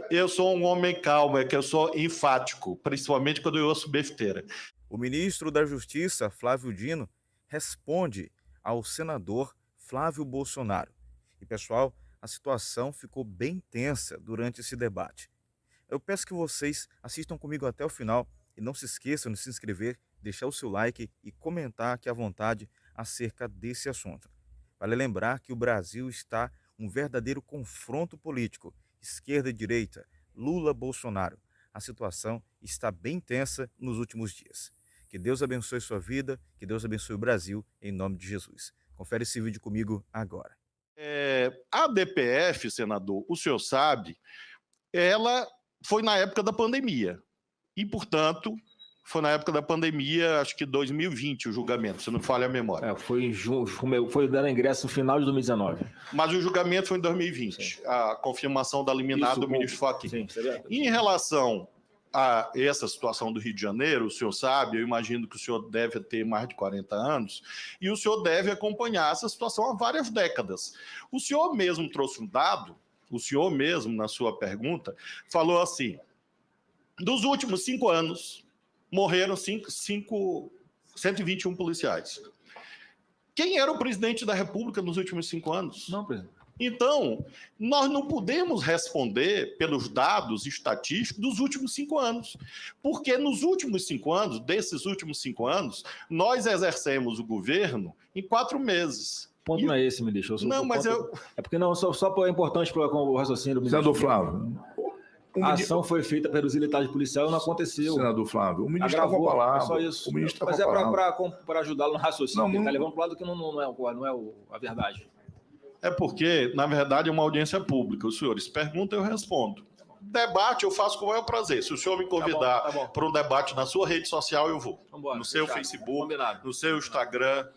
Eu sou um homem calmo, é que eu sou enfático, principalmente quando eu ouço besteira. O ministro da Justiça, Flávio Dino, responde ao senador Flávio Bolsonaro. E, pessoal, a situação ficou bem tensa durante esse debate. Eu peço que vocês assistam comigo até o final e não se esqueçam de se inscrever, deixar o seu like e comentar aqui à vontade acerca desse assunto. Vale lembrar que o Brasil está um verdadeiro confronto político, esquerda e direita, Lula-Bolsonaro. A situação está bem tensa nos últimos dias. Que Deus abençoe sua vida, que Deus abençoe o Brasil, em nome de Jesus. Confere esse vídeo comigo agora. A DPF, senador, o senhor sabe, ela foi na época da pandemia. E, portanto, foi na época da pandemia, acho que 2020 o julgamento, se não falha a memória. Foi dando ingresso no final de 2019. Mas o julgamento foi em 2020, Sim. A confirmação da liminar do ministro Fachin. Sim, seria... Em relação a essa situação do Rio de Janeiro, o senhor sabe, eu imagino que o senhor deve ter mais de 40 anos, e o senhor deve acompanhar essa situação há várias décadas. O senhor mesmo trouxe um dado, o senhor mesmo, na sua pergunta, falou assim, dos últimos 5 anos, morreram 121 policiais. Quem era o presidente da República nos últimos 5 anos? Não, presidente. Então, nós não podemos responder pelos dados estatísticos dos últimos 5 anos, porque nos últimos 5 anos, desses últimos 5 anos, nós exercemos o governo em 4 meses. O ponto não é esse, ministro. Não, mas eu... É porque não, só é importante para o raciocínio do ministro. Senador Flávio. A ação foi feita pela usilidade policial e não aconteceu. Senador Flávio, o ministro está com a palavra. Só isso. O ministro mas é para ajudá-lo no raciocínio. Ele está levando para o lado que não é a verdade. É porque, na verdade, é uma audiência pública. Os senhores perguntam, eu respondo. Debate eu faço com o maior prazer. Se o senhor me convidar para um debate na sua rede social, eu vou. Vambora, no seu Facebook, no seu Instagram,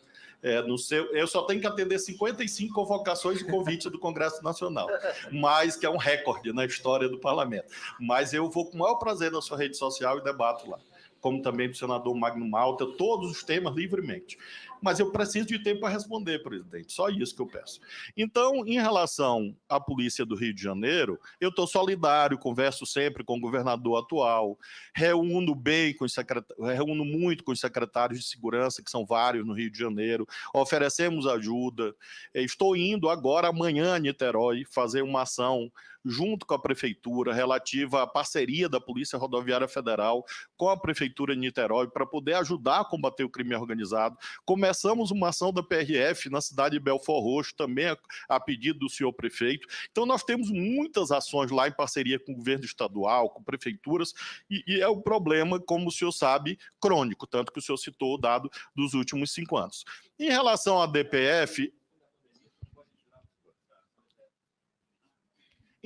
eu só tenho que atender 55 convocações de convite do Congresso Nacional, mas que é um recorde na história do parlamento. Mas eu vou com o maior prazer na sua rede social e debato lá, como também do senador Magno Malta, todos os temas livremente. Mas eu preciso de tempo para responder, presidente, só isso que eu peço. Então, em relação à Polícia do Rio de Janeiro, eu estou solidário, converso sempre com o governador atual, reúno muito com os secretários de segurança, que são vários no Rio de Janeiro, oferecemos ajuda. Estou indo agora, amanhã, a Niterói, fazer uma ação junto com a Prefeitura, relativa à parceria da Polícia Rodoviária Federal com a Prefeitura de Niterói, para poder ajudar a combater o crime organizado. Começamos uma ação da PRF na cidade de Belford Roxo, também a pedido do senhor prefeito. Então, nós temos muitas ações lá em parceria com o governo estadual, com prefeituras, e é um problema, como o senhor sabe, crônico, tanto que o senhor citou o dado dos últimos 5 anos. Em relação à DPF,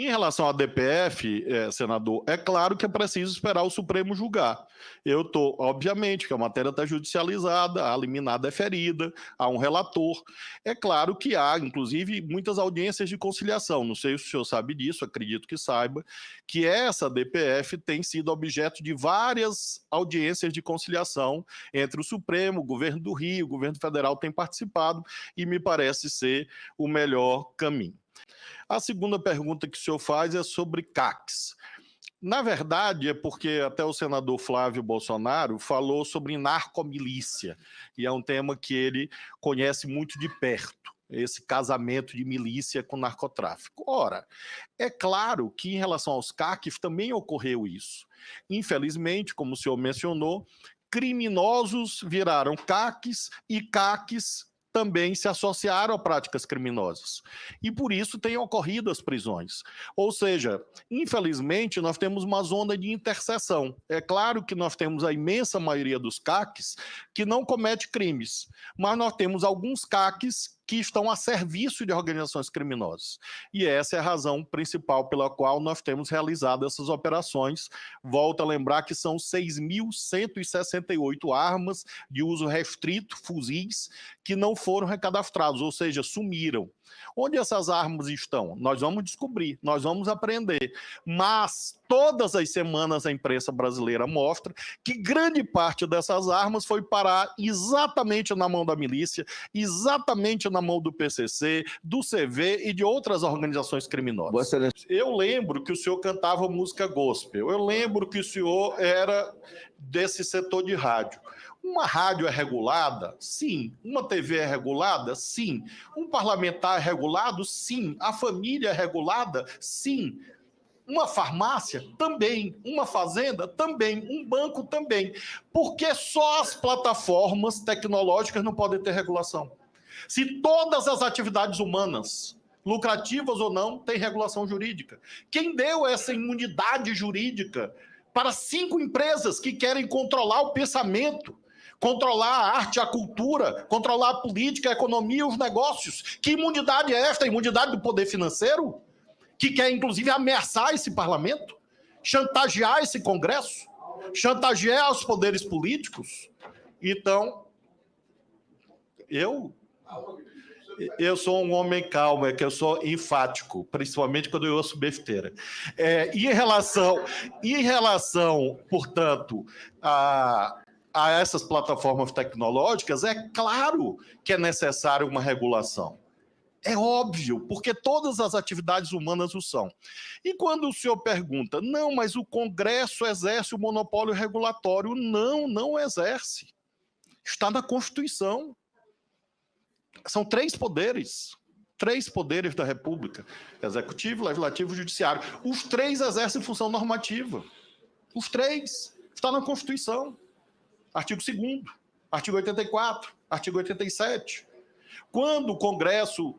em relação à DPF, senador, é claro que é preciso esperar o Supremo julgar. Eu estou, obviamente, que a matéria está judicializada, a liminar deferida, há um relator. É claro que há, inclusive, muitas audiências de conciliação. Não sei se o senhor sabe disso, acredito que saiba, que essa DPF tem sido objeto de várias audiências de conciliação entre o Supremo, o governo do Rio, o governo federal tem participado, e me parece ser o melhor caminho. A segunda pergunta que o senhor faz é sobre CACs. Na verdade, é porque até o senador Flávio Bolsonaro falou sobre narcomilícia, e é um tema que ele conhece muito de perto, esse casamento de milícia com narcotráfico. Ora, é claro que em relação aos CACs também ocorreu isso. Infelizmente, como o senhor mencionou, criminosos viraram CACs e CACs também se associaram a práticas criminosas. E por isso têm ocorrido as prisões. Ou seja, infelizmente, nós temos uma zona de interseção. É claro que nós temos a imensa maioria dos CACs que não comete crimes, mas nós temos alguns CACs que estão a serviço de organizações criminosas. E essa é a razão principal pela qual nós temos realizado essas operações. Volto a lembrar que são 6.168 armas de uso restrito, fuzis, que não foram recadastrados, ou seja, sumiram. Onde essas armas estão? Nós vamos descobrir, nós vamos aprender. Mas todas as semanas a imprensa brasileira mostra que grande parte dessas armas foi parar exatamente na mão da milícia, exatamente na mão do PCC, do CV e de outras organizações criminosas. Eu lembro que o senhor cantava música gospel, eu lembro que o senhor era desse setor de rádio. Uma rádio é regulada? Sim. Uma TV é regulada? Sim. Um parlamentar é regulado? Sim. A família é regulada? Sim. Uma farmácia? Também. Uma fazenda? Também. Um banco? Também. Porque só as plataformas tecnológicas não podem ter regulação. Se todas as atividades humanas, lucrativas ou não, têm regulação jurídica. Quem deu essa imunidade jurídica para 5 empresas que querem controlar o pensamento, controlar a arte, a cultura, controlar a política, a economia, os negócios? Que imunidade é esta? A imunidade do poder financeiro? Que quer, inclusive, ameaçar esse parlamento? Chantagear esse Congresso? Chantagear os poderes políticos? Então, eu sou um homem calmo, é que eu sou enfático, principalmente quando eu ouço besteira. Em relação, portanto, a essas plataformas tecnológicas, é claro que é necessário uma regulação. É óbvio, porque todas as atividades humanas o são. E quando o senhor pergunta, não, mas o Congresso exerce o monopólio regulatório. Não, não exerce. Está na Constituição. São 3 poderes. 3 poderes da República: Executivo, Legislativo e Judiciário. Os 3 exercem função normativa. Os 3. Está na Constituição. Artigo 2º, artigo 84, artigo 87. Quando o Congresso,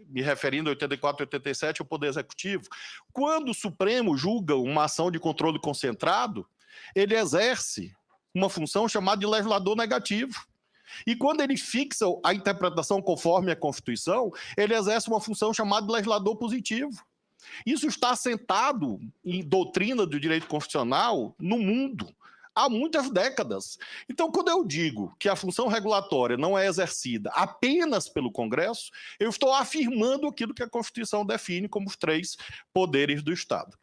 me referindo a 84 e 87, o Poder Executivo, quando o Supremo julga uma ação de controle concentrado, ele exerce uma função chamada de legislador negativo. E quando ele fixa a interpretação conforme a Constituição, ele exerce uma função chamada de legislador positivo. Isso está assentado em doutrina do direito constitucional no mundo há muitas décadas. Então, quando eu digo que a função regulatória não é exercida apenas pelo Congresso, eu estou afirmando aquilo que a Constituição define como os 3 poderes do Estado.